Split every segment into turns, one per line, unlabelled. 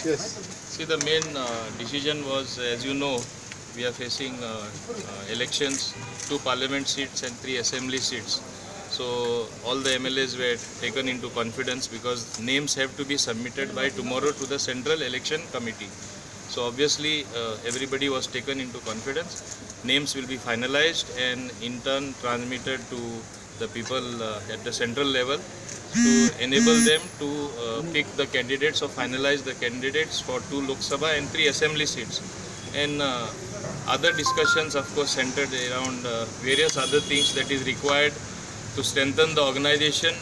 Yes.
See, the main decision was, as you know, we are facing elections, 2 parliament seats and 3 assembly seats. So all the MLAs were taken into confidence because names have to be submitted by tomorrow to the Central Election Committee. So obviously everybody was taken into confidence. Names will be finalized and in turn transmitted to the people at the central level to enable them to pick the candidates or finalize the candidates for 2 Lok Sabha and 3 assembly seats. And other discussions, of course, centered around various other things that is required to strengthen the organization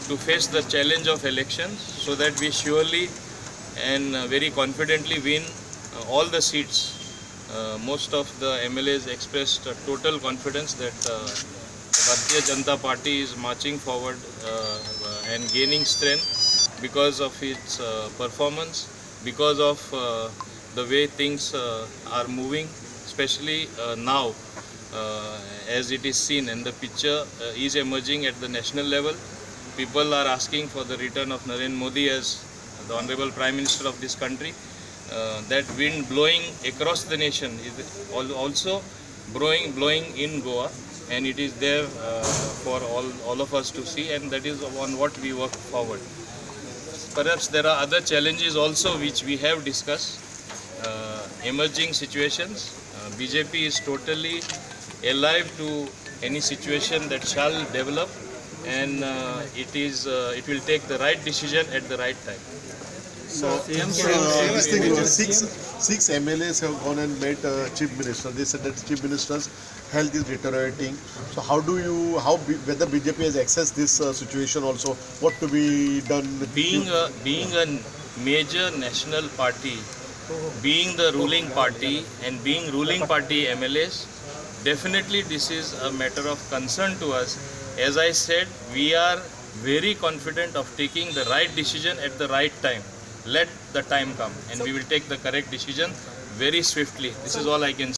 to face the challenge of elections, so that we surely and very confidently win all the seats. Most of the MLAs expressed total confidence that Bharatiya Janata Party is marching forward and gaining strength because of its performance, because of the way things are moving, especially now as it is seen and the picture is emerging at the national level. People are asking for the return of Narendra Modi as the Honorable Prime Minister of this country. That wind blowing across the nation is also blowing in Goa, and it is there for all of us to see, and that is on what we work forward. Perhaps there are other challenges also which we have discussed. Emerging situations. BJP is totally alive to any situation that shall develop, and it will take the right decision at the right time.
So this thing, six MLAs have gone and met Chief Minister. They said that Chief Minister's health is deteriorating. So whether BJP has accessed this situation also, what to be done?
Being a major national party, being the ruling party and being ruling party MLAs, definitely this is a matter of concern to us. As I said, we are very confident of taking the right decision at the right time. Let the time come and we will take the correct decision very swiftly. This is all I can say.